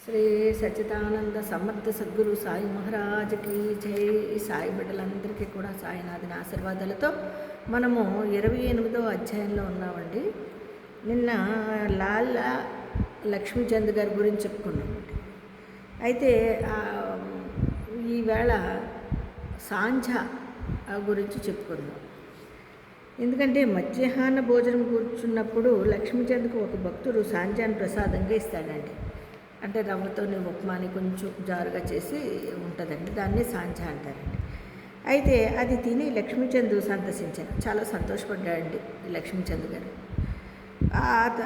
శ్రీ సచ్చిదానంద సమర్థ సద్గురు సాయి మహారాజుకి జై. సాయి బిడ్డలందరికీ కూడా సాయినాథుని ఆశీర్వాదాలతో మనము 28వ అధ్యాయంలో ఉన్నామండి. నిన్న లాల్ లక్ష్మీచంద్ గారి గురించి చెప్పుకున్నామండి. అయితే ఈవేళ సాంఝ గురించి చెప్పుకుందాం. ఎందుకంటే మధ్యాహ్న భోజనం కూర్చున్నప్పుడు లక్ష్మీచంద్కు ఒక భక్తుడు సాంజాన్ని ప్రసాదంగా ఇస్తాడండి. అంటే రవ్వతోని ఉప్మాని కొంచెం జారుగా చేసి ఉంటుందండి, దాన్ని సాంజ అంటారండి. అయితే అది తిని లక్ష్మీచంద్ సంతసించాను, చాలా సంతోషపడ్డాడండి లక్ష్మీచంద్ గారు.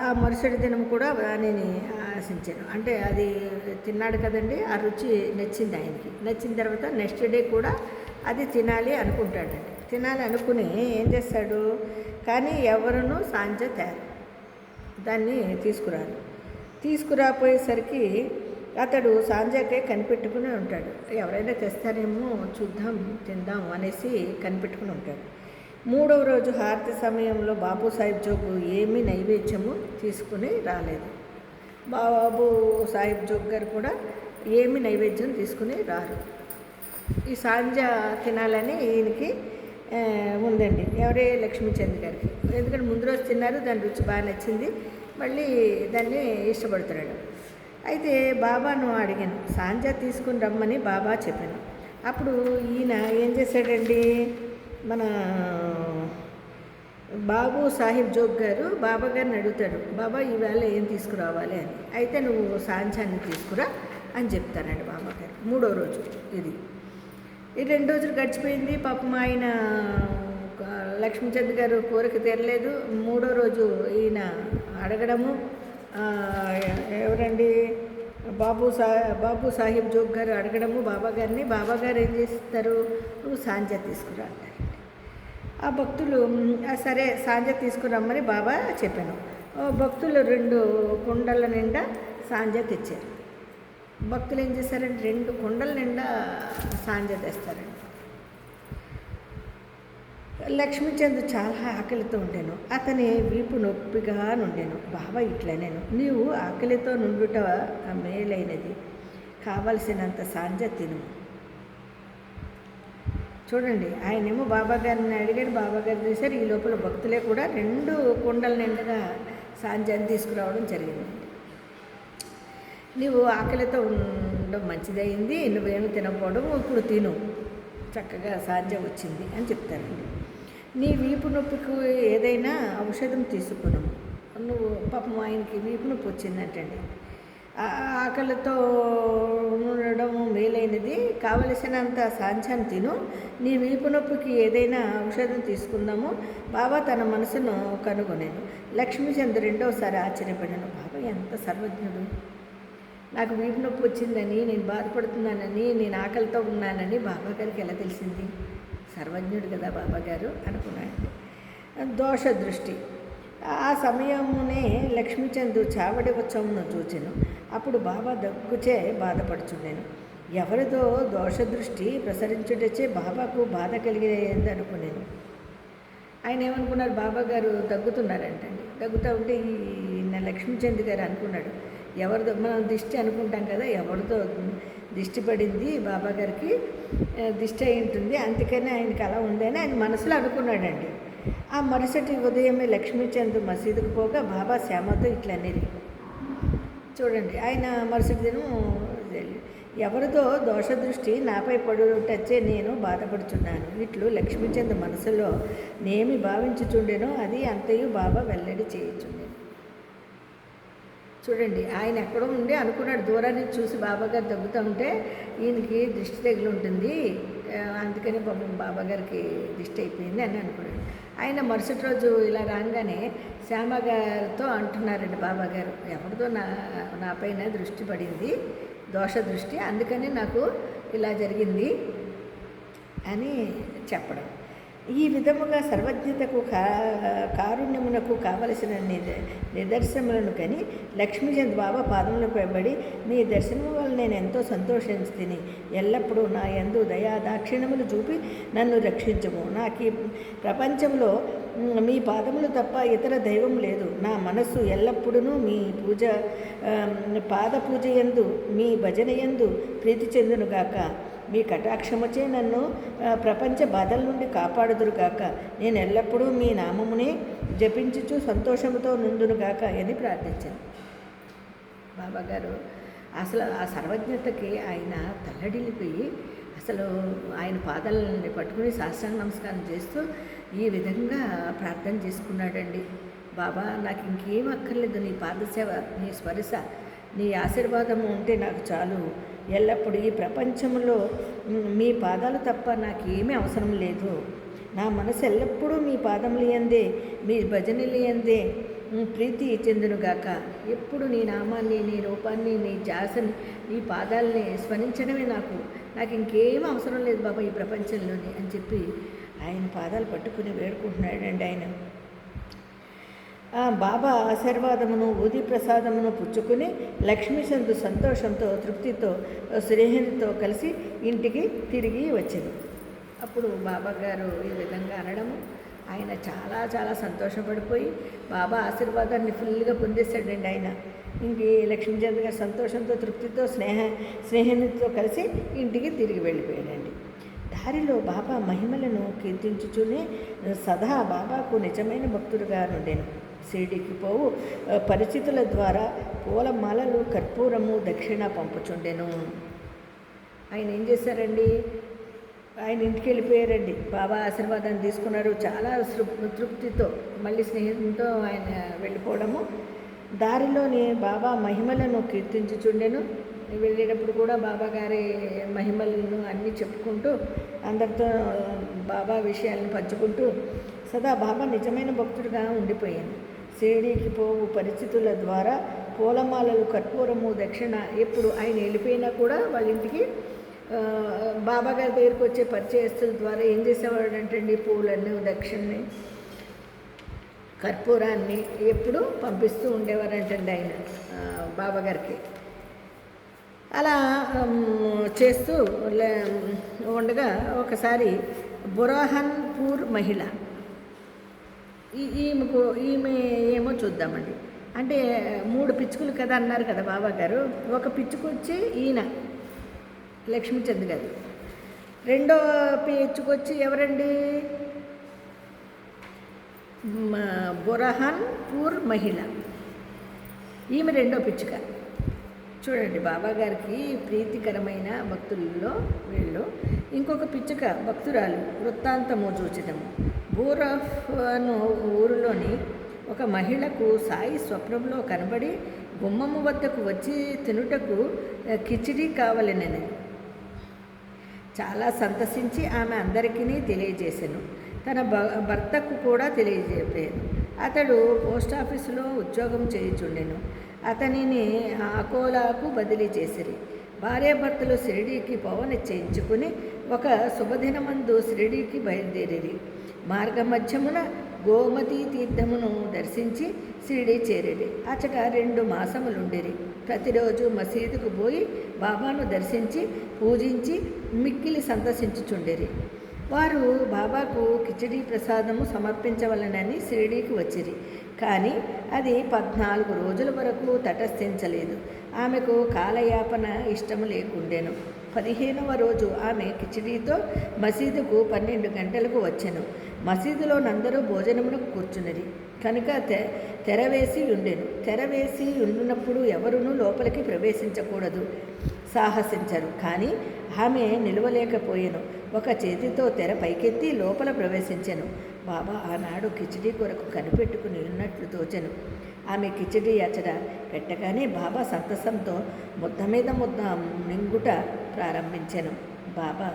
ఆ మరుసటి దినం కూడా దానిని ఆశించాను. అంటే అది తిన్నాడు కదండి, ఆ రుచి నచ్చింది ఆయనకి. నచ్చిన తర్వాత నెక్స్ట్ డే కూడా అది తినాలి అనుకుంటాడండి. తినాలి అనుకుని ఏం చేస్తాడు, కానీ ఎవరునూ సాంజ తేరు, దాన్ని తీసుకురాపోయేసరికి అతడు సాంజాకే కనిపెట్టుకుని ఉంటాడు. ఎవరైనా తెస్తారేమో చూద్దాం తిందాం అనేసి కనిపెట్టుకుని ఉంటాడు. 3వ రోజు హారతి సమయంలో బాబు సాహెబ్ జోగు ఏమీ నైవేద్యము తీసుకుని రాలేదు. బాబు సాహెబ్ జోగ్ గారు కూడా ఏమి నైవేద్యం తీసుకుని రారు. ఈ సాంజ తినాలని ఈయనకి ఉందండి, ఎవరే లక్ష్మీచంద్ గారికి. ఎందుకంటే ముందు రోజు తిన్నారు, దాని రుచి బాగా నచ్చింది, మళ్ళీ దాన్ని ఇష్టపడుతున్నాడు. అయితే బాబాను అడిగాను, సాంజా తీసుకుని రమ్మని బాబా చెప్పాను. అప్పుడు ఈయన ఏం చేశాడండి, మన బాబు సాహిబ్ జోగ్ గారు బాబా గారిని అడుగుతాడు, బాబా ఈవేళ ఏం తీసుకురావాలి అని. అయితే నువ్వు సాంజాన్ని తీసుకురా అని చెప్తానండి బాబా గారు. 3వ రోజు ఇది. ఈ 2 రోజులు గడిచిపోయింది. పాపం ఆయన లక్ష్మీచంద్ గారు కోరిక తీరలేదు. 3వ రోజు ఈయన అడగడము, ఎవరండి బాబు సాహిబ్ జోగ్ గారు అడగడము బాబా గారిని. బాబా గారు ఏం చేస్తారు, నువ్వు సాంజ తీసుకురా అంటారండి. ఆ భక్తులు సరే సాంజ తీసుకురమ్మని బాబా చెప్పాను. భక్తులు 2 కుండల నిండా సాంజ తెచ్చారు. భక్తులు ఏం చేశారంటే 2 కుండల నిండా సాంజ తెస్తారండి. లక్ష్మీచంద్ చాలా ఆకలితో ఉండేను, అతని వీపు నొప్పిగా నుండెను. బాబా ఇట్లా నేను, నీవు ఆకలితో నుండుట మేలైనది, కావలసినంత సాంజ తిను. చూడండి, ఆయనేమో బాబా గారిని అడిగాడు, బాబా గారు చేశారు. ఈ లోపల భక్తులే కూడా 2 కుండల నిండుగా సాంజాన్ని తీసుకురావడం జరిగింది. నీవు ఆకలితో ఉండడం మంచిదైంది, నువ్వేమి తినకపోవడం, ఇప్పుడు తిను, చక్కగా సాంజ వచ్చింది అని చెప్తారండి. నీ వీపు నొప్పికి ఏదైనా ఔషధం తీసుకును. నువ్వు పాపం ఆయనకి వీపు నొప్పి వచ్చిందంటండి. ఆకలితో ఉండడం మేలైనది, కావలసినంత సాంజాన్ని తిను, నీ వీపు నొప్పికి ఏదైనా ఔషధం తీసుకుందాము. బాబా తన మనసును కనుగొనేను. లక్ష్మీచంద్ 2వసారి ఆశ్చర్యపడాను. బాబా ఎంత సర్వజ్ఞుడు, నాకు వీపు నొప్పి వచ్చిందని, నేను బాధపడుతున్నానని, నేను ఆకలితో ఉన్నానని బాబా గారికి ఎలా తెలిసింది? సర్వజ్ఞుడు కదా బాబా గారు అనుకున్నాడు. దోష దృష్టి. ఆ సమయమునే లక్ష్మీచంద్ చావడి ఉత్సవంను చూచెను. అప్పుడు బాబా దగ్గుచే బాధపడుచుండెను. ఎవరిదో దోష దృష్టి ప్రసరించుటచే బాబాకు బాధ కలిగేదనుకునేను. ఆయన ఏమనుకున్నారు, బాబా గారు దగ్గుతున్నారంటండి. దగ్గుతూ ఉంటే ఈయన లక్ష్మీచంద్ గారు అనుకున్నాడు, ఎవరిదో మనం దిష్టి అనుకుంటాం కదా, ఎవరిదో దిష్టి పడింది, బాబా గారికి దిష్టి అయి ఉంటుంది, అందుకని ఆయనకి అలా ఉంది అని ఆయన మనసులో అనుకున్నాడండి. ఆ మరుసటి ఉదయమే లక్ష్మీచంద్ మసీదుకు పోగా బాబా శ్యామతో ఇట్లా అనేది. చూడండి, ఆయన మరుసటి దినం ఎవరిదో దోషదృష్టి నాపై పడుటచ్చే నేను బాధపడుచున్నాను, ఇట్లు లక్ష్మీచంద్ మనసులో నేమి భావించుచుండెనో అది అంతయు బాబా వెల్లడి చేయుచుండెను. చూడండి, ఆయన ఎక్కడో ఉండి అనుకున్నాడు, దూరాన్ని చూసి బాబాగారు దగ్గుతూ ఉంటే ఈయనకి దృష్టి తగిలి ఉంటుంది, అందుకని బాబా గారికి దిష్టి అయిపోయింది అని అనుకున్నాడు. ఆయన మరుసటి రోజు ఇలా రాగానే శ్యామ గారితో అంటున్నారండి బాబా గారు, ఎవరిదో నా పైన దృష్టి పడింది, దోష దృష్టి, అందుకని నాకు ఇలా జరిగింది అని చెప్పడం. ఈ విధముగా సర్వజ్ఞతకు కారుణ్యమునకు కావలసిన నిదర్శనములను కని లక్ష్మీచంద్ బాబా పాదములపై పడి నీ దర్శనము వల్ల నేను ఎంతో సంతోషించి ఎల్లప్పుడూ నా యందు దయా దాక్షిణ్యములు చూపి నన్ను రక్షించము. నాకు ఈ ప్రపంచంలో మీ పాదములు తప్ప ఇతర దైవం లేదు. నా మనస్సు ఎల్లప్పుడూ మీ పాద పూజ యందు మీ భజన యందు ప్రీతి చెందునుగాక. మీ కటాక్షముచే నన్ను ప్రపంచ బాధల నుండి కాపాడుదురుగాక. నేను ఎల్లప్పుడూ మీ నామమునే జపించుచు సంతోషముతో నుండునుగాక అని ప్రార్థించాను. బాబాగారు అసలు ఆ సర్వజ్ఞతకి ఆయన తల్లడిల్లిపోయి అసలు ఆయన పాదాలని పట్టుకుని సాష్టాంగ నమస్కారం చేస్తూ ఈ విధంగా ప్రార్థన చేసుకున్నాడండి. బాబా, నాకు ఇంకేం అక్కర్లేదు, నీ పాదసేవ, నీ స్పర్శ, నీ ఆశీర్వాదము ఉంటే నాకు చాలు. ఎల్లప్పుడూ ఈ ప్రపంచంలో మీ పాదాలు తప్ప నాకు ఏమీ అవసరం లేదు. నా మనసు ఎల్లప్పుడూ మీ పాదములు యందే, మీ భజనలు యందే ప్రీతి చెందునుగాక. ఎప్పుడు నీ నామాన్ని, నీ రూపాన్ని, నీ ధ్యాసని, నీ పాదాలని స్మరించడమే నాకు ఇంకేం అవసరం లేదు బాబా ఈ ప్రపంచంలోని అని చెప్పి ఆయన పాదాలు పట్టుకుని వేడుకుంటున్నాడండి. ఆయన బాబా ఆశీర్వాదమును ఊది ప్రసాదమును పుచ్చుకుని లక్ష్మీచంద్ సంతోషంతో తృప్తితో స్నేహితులతో కలిసి ఇంటికి తిరిగి వచ్చింది. అప్పుడు బాబా గారు ఈ విధంగా అనడము ఆయన చాలా చాలా సంతోషపడిపోయి బాబా ఆశీర్వాదాన్ని ఫుల్గా పొందేశాడండి. ఆయన ఇంటి లక్ష్మీచంద్ గారు సంతోషంతో తృప్తితో స్నేహితులతో కలిసి ఇంటికి తిరిగి వెళ్ళిపోయాడండి. దారిలో బాబా మహిమలను కీర్తించుచునే సదా బాబాకు నిజమైన భక్తుడుగా నుండెను. షిరిడీకి పోవు పరిచితుల ద్వారా పూలమాలలు, కర్పూరము, దక్షిణ పంపుచుండెను. ఆయన ఏం చేశారండి, ఆయన ఇంటికి వెళ్ళిపోయారండి. బాబా ఆశీర్వాదాన్ని తీసుకున్నారు. చాలా తృప్తితో మళ్ళీ స్నేహితులతో ఆయన వెళ్ళిపోవడము. దారిలోని బాబా మహిమలను కీర్తించుచుండెను. వెళ్ళేటప్పుడు కూడా బాబా గారి మహిమలను అన్నీ చెప్పుకుంటూ అందరితో బాబా విషయాలను పంచుకుంటూ సదా బాబా నిజమైన భక్తుడిగా ఉండిపోయాను. షిరిడీకి పోవు పరిస్థితుల ద్వారా పూలమాలలు, కర్పూరము, దక్షిణ ఎప్పుడు ఆయన వెళ్ళిపోయినా కూడా వాళ్ళ ఇంటికి బాబా గారి దగ్గరికి వచ్చే పరిచయస్తుల ద్వారా ఏం చేసేవాడు అంటండి, పూలన్నీ, దక్షిణని, కర్పూరాన్ని ఎప్పుడు పంపిస్తూ ఉండేవారంటండి ఆయన బాబా గారికి. అలా చేస్తూ ఉండగా ఒకసారి బురాహన్పూర్ మహిళ ఈమె ఏమో చూద్దామండి. అంటే 3 పిచ్చుకలు కదా అన్నారు కదా బాబా గారు. ఒక పిచ్చుకు వచ్చి ఈయన లక్ష్మీచంద్ గారు, రెండో పిచ్చుకొచ్చి ఎవరండి, బురహాన్పూర్ మహిళ, ఈమె రెండో పిచ్చుక. చూడండి బాబా గారికి ప్రీతికరమైన భక్తుల్లో వీళ్ళు. ఇంకొక పిచ్చుక భక్తురాలు వృత్తాంతము చూచిదము. బూరఫ్ను ఊరిలోని ఒక మహిళకు సాయి స్వప్నంలో కనబడి గుమ్మము వద్దకు వచ్చి తినుటకు కిచిడి కావాలనని చాలా సంతసించి ఆమె అందరికీ తెలియజేశాను. తన భర్తకు కూడా తెలియజేపాను. అతడు పోస్ట్ ఆఫీసులో ఉద్యోగం చేయుచుండెను. అతనిని అకోలాకు బదిలీ చేసిరి. భార్యాభర్తలు షిరిడీకి నిశ్చయించుకుని ఒక శుభదినమందు షిరిడీకి బయలుదేరిరి. మార్గమధ్యమున గోమతీ తీర్థమును దర్శించి షిరిడీ చేరిరి. అచట 2 మాసములుండిరి. ప్రతిరోజు మసీదుకు పోయి బాబాను దర్శించి పూజించి మిక్కిలి సంతసించుచుండిరి. వారు బాబాకు కిచడీ ప్రసాదము సమర్పించవలనని షిరిడీకి వచ్చిరి. కానీ అది 14 రోజుల వరకు తటస్థించలేదు. ఆమెకు కాలయాపన ఇష్టము లేకుండెను. 15వ రోజు ఆమె కిచడీతో మసీదుకు 12 గంటలకు వచ్చెను. మసీదులోనందరూ భోజనమునకు కూర్చున్నది కనుక తెరవేసి ఉండెను. తెరవేసి ఉండినప్పుడు ఎవరునూ లోపలికి ప్రవేశించకూడదు, సాహసించరు. కానీ ఆమె నిలవలేకపోయెను. ఒక చేతితో తెర పైకెత్తి లోపల ప్రవేశించెను. బాబా ఆనాడు కిచడీ కొరకు కనిపెట్టుకుని ఉన్నట్లు తోచెను. ఆమె కిచడీ అచడ పెట్టగానే బాబా సంతసంతో ముద్ద మీద ముద్ద మింగుట ప్రారంభించెను. బాబా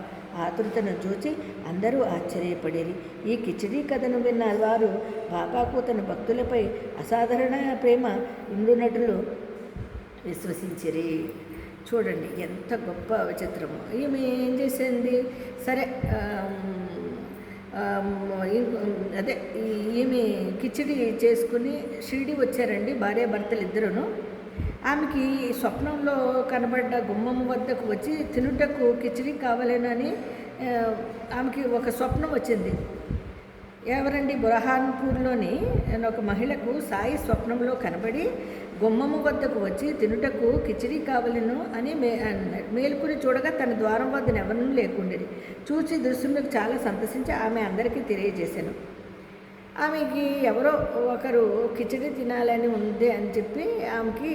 ఆతృతను చూచి అందరూ ఆశ్చర్యపడేరి. ఈ కిచడీ కథను విన్న వారు బాబాకు తన భక్తులపై అసాధారణ ప్రేమ ఉండునట్లు విశ్వసించిరి. చూడండి ఎంత గొప్ప విచిత్రము. ఈమె ఏం చేసింది, సరే అదే ఈమె కిచిడి చేసుకుని షిరిడి వచ్చారండి భార్యాభర్తలు ఇద్దరును. ఆమెకి స్వప్నంలో కనబడ్డ గుమ్మం వద్దకు వచ్చి తినుటకు కిచిడి కావాలేనని ఆమెకి ఒక స్వప్నం వచ్చింది. ఎవరండి, బురహాన్పూర్లోని ఒక మహిళకు సాయి స్వప్నంలో కనబడి గుమ్మము వద్దకు వచ్చి తినుటకు కిచిడి కావలను అని మేలుకుని చూడగా తన ద్వారం వద్ద ఎవరినూ లేకుండేది. చూసి దృశ్యంలోకి చాలా సంతోషించి ఆమె అందరికీ తెలియజేశాను. ఆమెకి ఎవరో ఒకరు కిచిడి తినాలని ఉంది అని చెప్పి ఆమెకి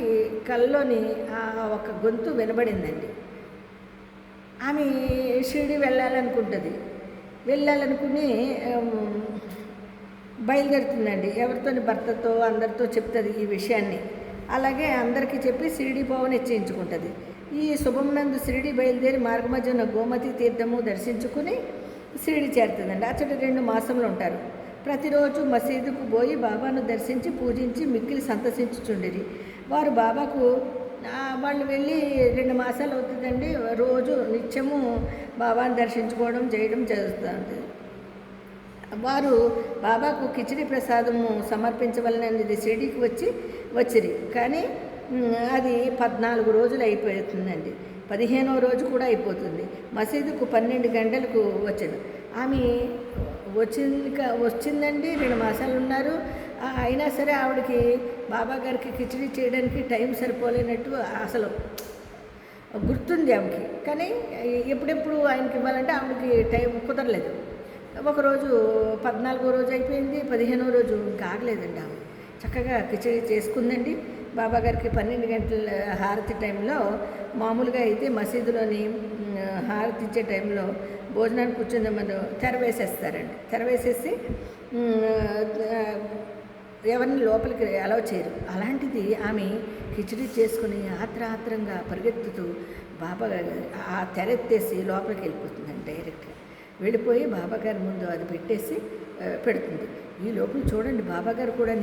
కల్లోని ఒక గొంతు వినబడిందండి. ఆమె షిరిడి వెళ్ళాలనుకుంటుంది. వెళ్ళాలనుకుని బయలుదేరుతుందండి. ఎవరితో, భర్తతో అందరితో చెప్తుంది ఈ విషయాన్ని. అలాగే అందరికీ చెప్పి షిరిడి పోవని నిశ్చయించుకుంటుంది. ఈ శుభమునందు షిరిడి బయలుదేరి మార్గమధ్యన గోమతి తీర్థము దర్శించుకుని షిరిడి చేరుతుందండి. అచ్చట 2 మాసములు ఉంటారు. ప్రతిరోజు మసీదుకు పోయి బాబాను దర్శించి పూజించి మిక్కిలి సంతసించుచుండేది. వారు బాబాకు వాళ్ళు వెళ్ళి 2 మాసాలు అవుతుందండి. రోజు నిత్యము బాబాను దర్శించుకోవడం చేయడం జరుగుతుంది. వారు బాబాకు కిచిడి ప్రసాదము సమర్పించవలనది షిరిడీకి వచ్చిరి. కానీ అది 14 రోజులు అయిపోతుందండి. 15వ రోజు కూడా అయిపోతుంది. మసీదుకు 12 గంటలకు వచ్చాడు. ఆమె వచ్చిందండి. 2 మాసాలు ఉన్నారు. అయినా సరే ఆవిడకి బాబా గారికి కిచిడి చేయడానికి టైం సరిపోలేనట్టు అసలు గుర్తుంది ఆమెకి. కానీ ఎప్పుడెప్పుడు ఆయనకి ఇవ్వాలంటే ఆవిడకి టైం కుదరలేదు. ఒకరోజు 14వ రోజు అయిపోయింది, 15వ రోజు ఇంకా ఆగలేదండి. ఆమె చక్కగా కిచిడి చేసుకుందండి. బాబా గారికి 12 గంటల హారతి టైంలో, మామూలుగా అయితే మసీదులోని హారతి ఇచ్చే టైంలో భోజనానికి కూర్చుంది మనం తెర వేసేస్తారండి. తెర వేసేసి ఎవరిని లోపలికి అలౌ చేయరు. అలాంటిది ఆమె కిచిడి చేసుకుని ఆత్రంగా పరిగెత్తుతూ బాబా ఆ తెర ఎత్తేసి లోపలికి వెళ్ళిపోతుందండి. డైరెక్ట్గా వెళ్ళిపోయి బాబాగారి ముందు అది పెట్టేసి పెడుతుంది. ఈ లోపల చూడండి, బాబాగారు కూడా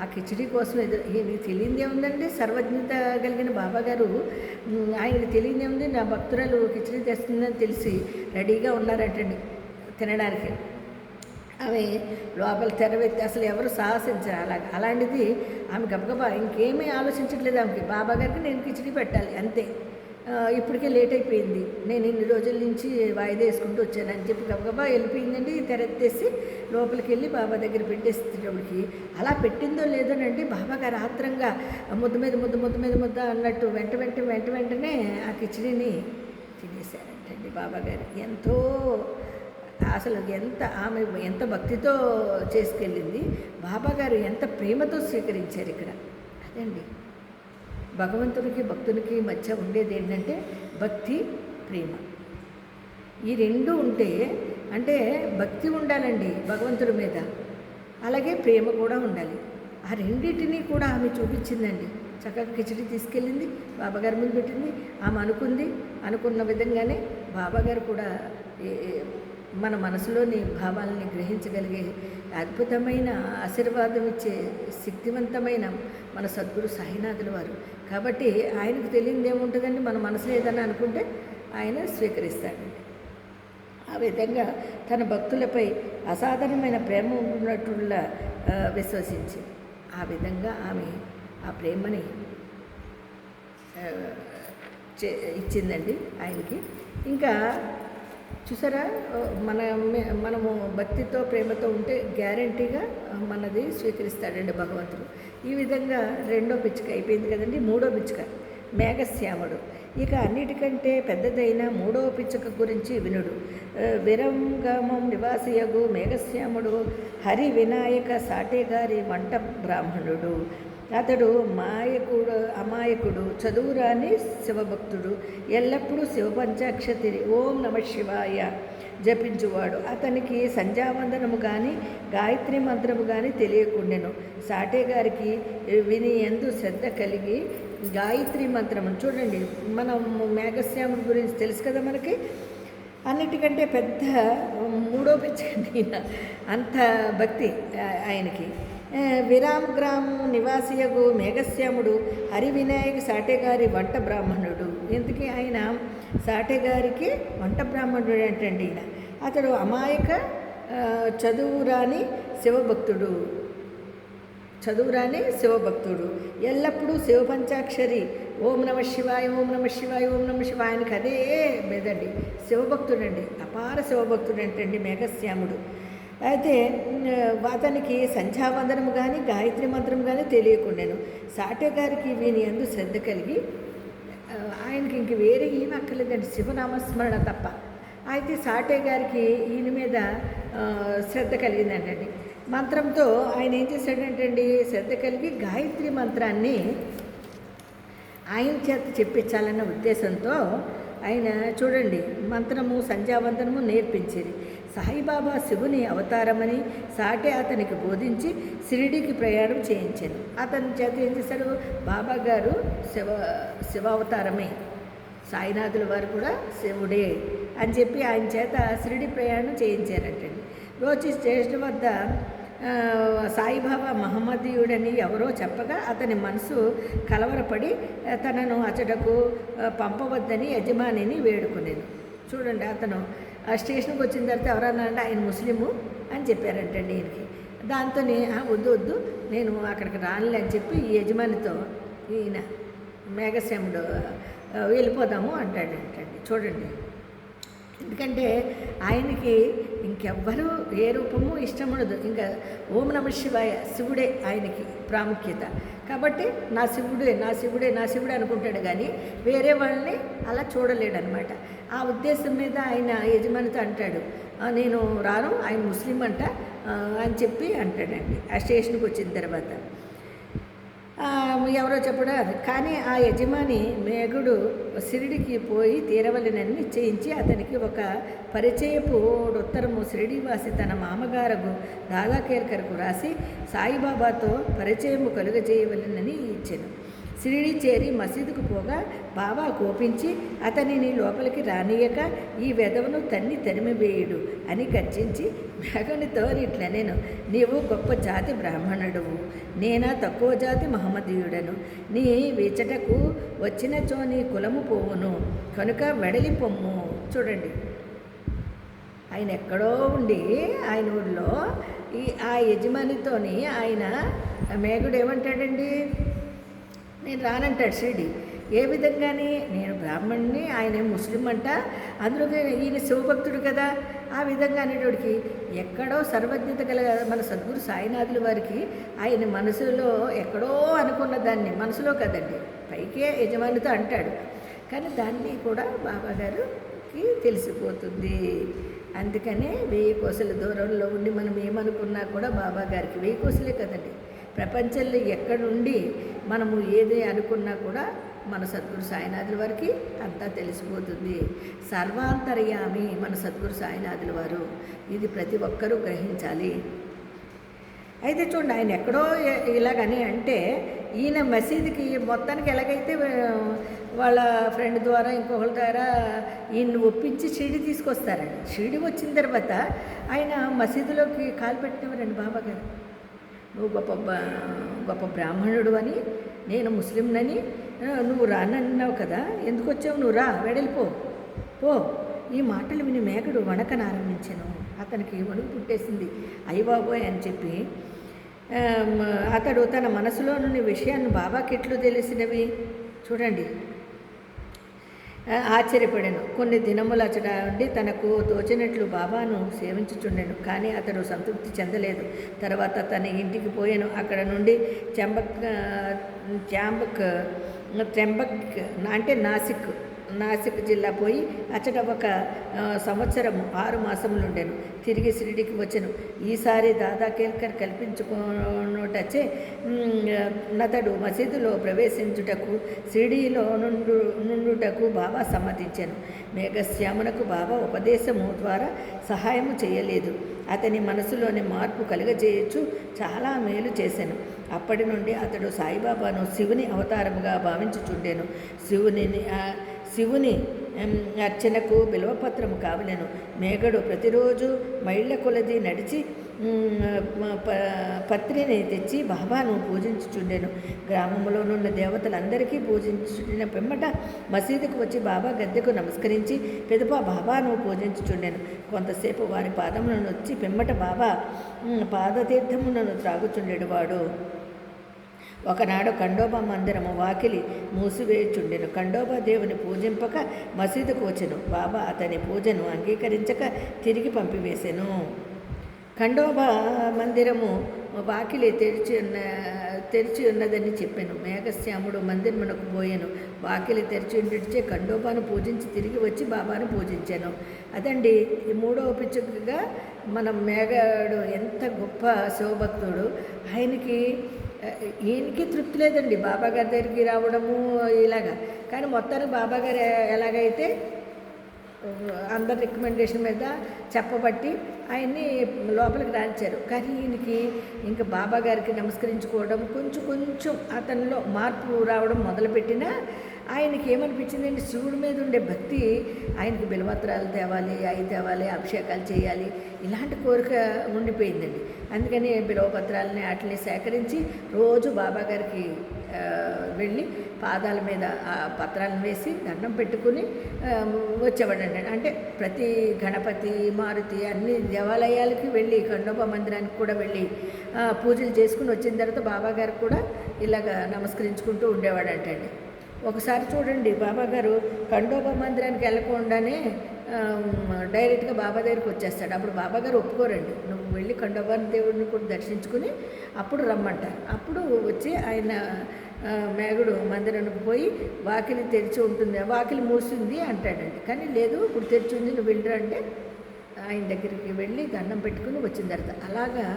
ఆ కిచిడి కోసం ఈయనకి తెలియదే ఉందండి. సర్వజ్ఞత కలిగిన బాబాగారు ఆయనకి తెలియదే ఉంది. నా భక్తురాలు కిచిడి తెస్తుందని తెలిసి రెడీగా ఉన్నారంటండి తినడానికి. ఆమె లోపల తెరవెత్తి అసలు ఎవరు సాహసించారు. అలాంటిది ఆమె గబగబా ఇంకేమీ ఆలోచించట్లేదు. ఆమెకి బాబాగారికి నేను కిచిడి పెట్టాలి అంతే. ఇప్పటికే లేట్ అయిపోయింది, నేను ఇన్ని రోజుల నుంచి వాయిదా వేసుకుంటూ వచ్చానని చెప్పి గబగబా వెళ్ళిపోయిందండి. తెరెత్తేసి లోపలికి వెళ్ళి బాబా దగ్గర పెట్టేసేటప్పటికి అలా పెట్టిందో లేదోనండి, బాబా గారు ఆత్రంగా ముద్ద మీద ముద్ద అన్నట్టు వెంటనే ఆ కిచిడిని తినేశారంటండి. బాబా గారు ఎంతో అసలు ఆమె ఎంత భక్తితో చేసుకెళ్ళింది, బాబా గారు ఎంత ప్రేమతో స్వీకరించారు. ఇక్కడ అదండి భగవంతునికి భక్తునికి మధ్య ఉండేది ఏంటంటే భక్తి, ప్రేమ. ఈ 2 ఉంటే, అంటే భక్తి ఉండాలండి భగవంతుడి మీద, అలాగే ప్రేమ కూడా ఉండాలి. ఆ రెండింటినీ కూడా ఆమె చూపించిందండి. చక్కగా కిచిడి తీసుకెళ్ళింది, బాబాగారి ముందు పెట్టింది. ఆమె అనుకున్న విధంగానే బాబాగారు కూడా మన మనసులోని భావాలని గ్రహించగలిగే అద్భుతమైన ఆశీర్వాదం ఇచ్చే శక్తివంతమైన మన సద్గురు సాయినాథుల వారు. కాబట్టి ఆయనకు తెలియదు ఏముంటుందండి, మన మనసులో ఏదైనా అనుకుంటే ఆయన స్వీకరిస్తాడండి. ఆ విధంగా తన భక్తులపై అసాధారణమైన ప్రేమ ఉన్నట్టులా విశ్వసించి ఆ విధంగా ఆమె ఆ ప్రేమని ఇచ్చిందండి ఆయనకి. ఇంకా చూసారా, మనము భక్తితో ప్రేమతో ఉంటే గ్యారంటీగా మనది స్వీకరిస్తాడండి భగవంతుడు. ఈ విధంగా 2వ పిచ్చుక అయిపోయింది కదండి. 3వ పిచ్చుక మేఘశ్యాముడు. ఇక అన్నిటికంటే పెద్దదైన 3వ పిచ్చుక గురించి వినుడు. విరంగమం నివాసియగు మేఘశ్యాముడు హరి వినాయక సాటేగారి వంట బ్రాహ్మణుడు. అతడు అమాయకుడు, చదువురాని శివభక్తుడు, ఎల్లప్పుడూ శివపంచాక్షరి ఓం నమ శివాయ జపించువాడు. అతనికి సంధ్యావందనము కానీ గాయత్రి మంత్రము కానీ తెలియకుండెను. సాటే గారికి విని ఎందు శ్రద్ధ కలిగి గాయత్రి మంత్రము చూడండి. మనం మేఘశ్యాముడి గురించి తెలుసు కదా మనకి. అన్నిటికంటే పెద్ద 3వ పిచ్చుక అంత భక్తి ఆయనకి. విరామగ్రామం నివాసియగు మేఘశ్యాముడు హరివినాయక సాటేగారి వంట బ్రాహ్మణుడు. ఎందుకు ఆయన సాటేగారికి వంట బ్రాహ్మణుడు ఏంటండి ఈయన. అతడు అమాయక చదువురాని శివభక్తుడు, చదువురాని శివభక్తుడు, ఎల్లప్పుడూ శివపంచాక్షరి ఓం నమ శివాయ ఓం నమ శివాయ ఓం నమ శివాయ ఆయనకి అదే బెదండి. శివభక్తుడండి, అపార శివభక్తుడు అంటండి మేఘశ్యాముడు. అయితే అతనికి సంధ్యావందనము కానీ గాయత్రి మంత్రం కానీ తెలియకుండాను. సాటే గారికి వీని యందు శ్రద్ధ కలిగి ఆయనకి ఇంక వేరే ఏమీ అక్కర్లేదండి, శివనామస్మరణ తప్ప. అయితే సాటే గారికి ఈయన మీద శ్రద్ధ కలిగిందంటండి. మంత్రంతో ఆయన ఏం చేశాడంటండి, శ్రద్ధ కలిగి గాయత్రి మంత్రాన్ని ఆయన చేత చెప్పించాలన్న ఉద్దేశంతో ఆయన చూడండి మంత్రము సంధ్యావందనము నేర్పించేది. సాయిబాబా శివుని అవతారమని సాటే అతనికి బోధించి షిరిడీకి ప్రయాణం చేయించాను. అతని చేత ఏం చేశాడు, బాబా గారు శివావతారమే, సాయినాథుల వారు కూడా శివుడే అని చెప్పి ఆయన చేత షిరిడి ప్రయాణం చేయించారంటండి. రోజు స్టేషన్ వద్ద సాయిబాబా మహమ్మదీయుడని ఎవరో చెప్పగా అతని మనసు కలవరపడి తనను అచటకు పంపవద్దని యజమానిని వేడుకునేది. చూడండి, అతను ఆ స్టేషన్కి వచ్చిన తర్వాత ఎవరన్నా అంటే ఆయన ముస్లిము అని చెప్పారంటండి ఈయనకి. దాంతో వద్దు వద్దు నేను అక్కడికి రానులే అని చెప్పి ఈ యజమానితో ఈయన మేఘశ్యాముడు వెళ్ళిపోదాము అంటాడంటండి. చూడండి, ఎందుకంటే ఆయనకి ఇంకెవ్వరూ ఏ రూపము ఇష్టం ఉండదు. ఇంకా ఓం నమ శివాయ శివుడే ఆయనకి ప్రాముఖ్యత కాబట్టి నా శివుడే నా శివుడే నా శివుడే అనుకుంటాడు, కానీ వేరే వాళ్ళని అలా చూడలేడనమాట. ఆ ఉద్దేశం మీద ఆయన యజమానితో అంటాడు, నేను రాను, ఆయన ముస్లిం అంట అని చెప్పి అంటాడండి. ఆ స్టేషన్కి వచ్చిన తర్వాత ఎవరో చెప్పడం. కానీ ఆ యజమాని మేఘుడు షిరిడికి పోయి తీరవలనని నిశ్చయించి అతనికి ఒక పరిచయపు ఉత్తరము షిరిడివాసి తన మామగారు దాదాకేర్కర్కు రాసి సాయిబాబాతో పరిచయము కలుగజేయవలనని ఇచ్చాను. షిరిడి చేరి మసీదుకు పోగా బాబా కోపించి అతనిని లోపలికి రానియక ఈ వెధవను తరిమివేయుడు అని గర్జించి మేఘనితో ఇట్లా నేను నీవు గొప్ప జాతి బ్రాహ్మణుడువు, నేనా తక్కువ జాతి మహమ్మదీయుడను, నీ వీచటకు వచ్చినచో నీ కులము పోవును కనుక వెడలి పొమ్ము. చూడండి, ఆయన ఎక్కడో ఉండి ఆయన ఊళ్ళో ఆ యజమానితోని ఆయన మేఘుడు ఏమంటాడండి, నేను రానంటాడు షిరిడి. ఏ విధంగానే నేను బ్రాహ్మణ్ణి, ఆయన ముస్లిం అంట, అందులో ఈయన శివభక్తుడు కదా. ఆ విధంగా అనేటోడికి ఎక్కడో సర్వజ్ఞత గల మన సద్గురు సాయినాథుల వారికి ఆయన మనసులో ఎక్కడో అనుకున్న దాన్ని మనసులో కదండి, పైకే యజమానితో అంటాడు, కానీ దాన్ని కూడా బాబాగారికి తెలిసిపోతుంది. అందుకనే 1000 కోసల దూరంలో ఉండి మనం ఏమనుకున్నా కూడా బాబాగారికి 1000 కోసలే కదండి. ప్రపంచంలో ఎక్కడుండి మనము ఏది అనుకున్నా కూడా మన సద్గురు సాయినాథుల వారికి అంతా తెలిసిపోతుంది. సర్వాంతర్యామి మన సద్గురు సాయినాథుల వారు, ఇది ప్రతి ఒక్కరూ గ్రహించాలి. అయితే చూడండి, ఆయన ఎక్కడో ఇలాగని అంటే ఈయన మసీదుకి మొత్తానికి ఎలాగైతే వాళ్ళ ఫ్రెండ్ ద్వారా ఇంకొకరి ద్వారా ఈయన్ని ఒప్పించి షిరిడి తీసుకొస్తారండి. షిరిడి వచ్చిన తర్వాత ఆయన మసీదులోకి కాలు పెట్టినవారండి బాబాగారు. నువ్వు గొప్ప బ్రాహ్మణుడు అని, నేను ముస్లింనని నువ్వు రానన్నావు కదా, ఎందుకు వచ్చావు, నువ్వు రా, వెడలిపో పో. ఈ మాటలు విని మేఘుడు వణకనారంభించాను. అతనికి వణుకు పుట్టేసింది. అయ్యబాబోయ్ అని చెప్పి అతడు తన మనసులోని విషయాన్ని బాబాకి ఎట్లు తెలిసినవి చూడండి ఆశ్చర్యపడాను. కొన్ని దినములు అచట ఉండి తనకు తోచినట్లు బాబాను సేవించుచుండెను, కానీ అతడు సంతృప్తి చెందలేదు. తర్వాత తన ఇంటికి పోయాను. అక్కడ నుండి త్ర్యంబక్ అంటే నాసిక్ జిల్లా పోయి అచ్చట ఒక సంవత్సరము 6 మాసములు ఉండెను. తిరిగి షిరిడికి వచ్చాను. ఈసారి దాదాకేల్కర్ కల్పించుకున్నటచ్చే నతడు మసీదులో ప్రవేశించుటకు షిరిడీలో నుండుటకు బాబా సమ్మతించాను. మేఘశ్యామునకు బాబా ఉపదేశము ద్వారా సహాయము చేయలేదు. అతని మనసులోని మార్పు కలుగజేయచ్చు చాలా మేలు చేశాను. అప్పటి నుండి అతడు సాయిబాబాను శివుని అవతారముగా భావించుచుండెను. శివుని అర్చనకు బిల్వపత్రము కావలెను. మేఘడు ప్రతిరోజు మైళ్ళ కొలది నడిచి పత్రిని తెచ్చి బాబాను పూజించుచుండెను. గ్రామంలోనున్న దేవతలందరికీ పూజించుచుండిన పిమ్మట మసీదుకు వచ్చి బాబా గద్దెకు నమస్కరించి పిదప బాబాను పూజించుచుండెను. కొంతసేపు వారి పాదములను వచ్చి పిమ్మట బాబా పాదతీర్థములను త్రాగుచుండెడు. వాడు ఒకనాడు ఖండోబా మందిరము వాకిలి మూసివేయుచుండెను. ఖండోబా దేవుని పూజింపక మసీదుకు వచ్చెను. బాబా అతని పూజను అంగీకరించక తిరిగి పంపివేశెను. ఖండోబా మందిరము వాకిలి తెరిచి ఉన్నదని చెప్పాను. మేఘశ్యాముడు మందిరమునకు పోయాను. వాకిలి తెరిచి ఉండిచే ఖండోబాను పూజించి తిరిగి వచ్చి బాబాను పూజించాను. అదండి మూడవ పిచ్చుకగా మనం మేఘడు ఎంత గొప్ప శివభక్తుడు. ఈయనకి తృప్తి లేదండి బాబాగారి దగ్గరికి రావడము ఇలాగా. కానీ మొత్తానికి బాబాగారు ఎలాగైతే అందరి రికమెండేషన్ మీద చెప్పబట్టి ఆయన్ని లోపలికి రాల్చారు. కానీ ఈయనకి ఇంకా బాబా గారికి నమస్కరించుకోవడం కొంచెం అతనిలో మార్పు రావడం మొదలుపెట్టినా ఆయనకి ఏమనిపించిందండి, శివుడి మీద ఉండే భక్తి ఆయనకి బిల్వత్రాలు తేవాలి, అవి తేవాలి, అభిషేకాలు చేయాలి, ఇలాంటి కోరిక ఉండిపోయిందండి. అందుకని బిల్వపత్రాలని వాటిని సేకరించి రోజు బాబా గారికి వెళ్ళి పాదాల మీద ఆ పత్రాలను వేసి దండం పెట్టుకుని వచ్చేవాడండి. అంటే ప్రతి గణపతి, మారుతి అన్ని దేవాలయాలకి వెళ్ళి ఖండోబా మందిరానికి కూడా వెళ్ళి పూజలు చేసుకుని వచ్చిన తర్వాత బాబా గారికి కూడా ఇలాగ నమస్కరించుకుంటూ ఉండేవాడంటండి. ఒకసారి చూడండి బాబాగారు ఖండోబా మందిరానికి వెళ్ళకుండానే డైరెక్ట్గా బాబా దగ్గరికి వచ్చేస్తాడు. అప్పుడు బాబాగారు ఒప్పుకోరండి, నువ్వు వెళ్ళి ఖండోబా దేవుడిని కూడా దర్శించుకుని అప్పుడు రమ్మంటారు. అప్పుడు వచ్చి ఆయన మేఘుడు మందిరానికి పోయి వాకిలి తెరిచి ఉంటుంది, వాకిలి మూసింది అంటాడండి. కానీ లేదు, ఇప్పుడు తెరిచి ఉంది, నువ్వు వెళ్ళరా అంటే ఆయన దగ్గరికి వెళ్ళి దండం పెట్టుకుని వచ్చిన తర్వాత అలాగా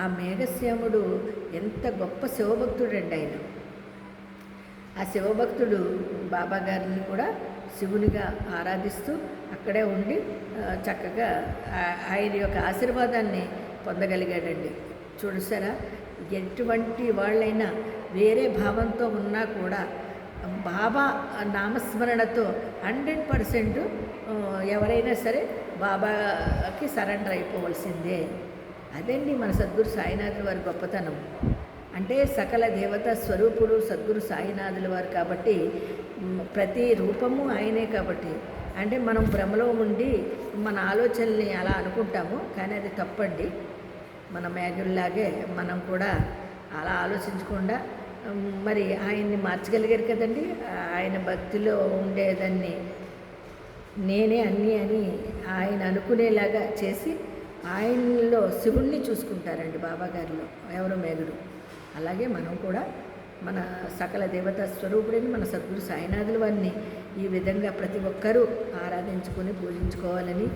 ఆ మేఘశ్యాముడు ఎంత గొప్ప శివభక్తుడండి ఆయన. ఆ శివభక్తుడు బాబా గారిని కూడా శివునిగా ఆరాధిస్తూ అక్కడే ఉండి చక్కగా ఆయన యొక్క ఆశీర్వాదాన్ని పొందగలిగాడండి. చూసారా, ఎటువంటి వాళ్ళైనా వేరే భావంతో ఉన్నా కూడా బాబా నామస్మరణతో 100% ఎవరైనా సరే బాబాకి సరెండర్ అయిపోవలసిందే. అదండి మన సద్గురు సాయినాథుల వారి గొప్పతనం. అంటే సకల దేవతా స్వరూపుడు సద్గురు సాయినాథుల వారు కాబట్టి ప్రతి రూపము ఆయనే. కాబట్టి అంటే మనం భ్రమలో ఉండి మన ఆలోచనల్ని అలా అనుకుంటాము, కానీ అది తప్పండి. మన మేఘుల్లాగే మనం కూడా అలా ఆలోచించకుండా మరి ఆయన్ని మార్చగలిగారు కదండి. ఆయన భక్తిలో ఉండేదాన్ని నేనే అన్నీ అని ఆయన అనుకునేలాగా చేసి ఆయనలో శివుణ్ణి చూసుకుంటారండి బాబాగారిలో ఎవరు మేఘుడు. అలాగే మనం కూడా మన సకల దేవతా స్వరూపుడిని మన సద్గురు సాయినాథుల వారిని ఈ విధంగా ప్రతి ఒక్కరూ ఆరాధించుకొని పూజించుకోవాలని,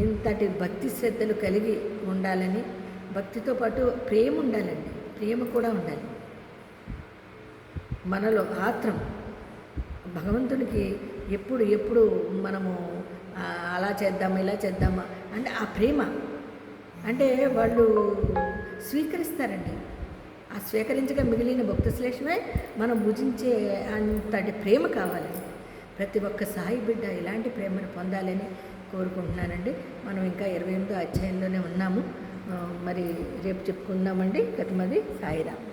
ఇంతటి భక్తి శ్రద్ధలు కలిగి ఉండాలని, భక్తితో పాటు ప్రేమ ఉండాలండి, ప్రేమ కూడా ఉండాలి మనలో. ఆత్రం భగవంతునికి ఎప్పుడు మనము అలా చేద్దామా ఇలా చేద్దామా అంటే ఆ ప్రేమ అంటే వాళ్ళు స్వీకరిస్తారండి. ఆ స్వీకరించగా మిగిలిన భక్త శ్లేషమే మనం భుజించే అంతటి ప్రేమ కావాలండి. ప్రతి ఒక్క సాయి బిడ్డ ఇలాంటి ప్రేమను పొందాలని కోరుకుంటున్నానండి. మనం ఇంకా 28వ అధ్యాయంలోనే ఉన్నాము. మరి రేపు చెప్పుకుందామండి. కతిమది సాయిరామ్.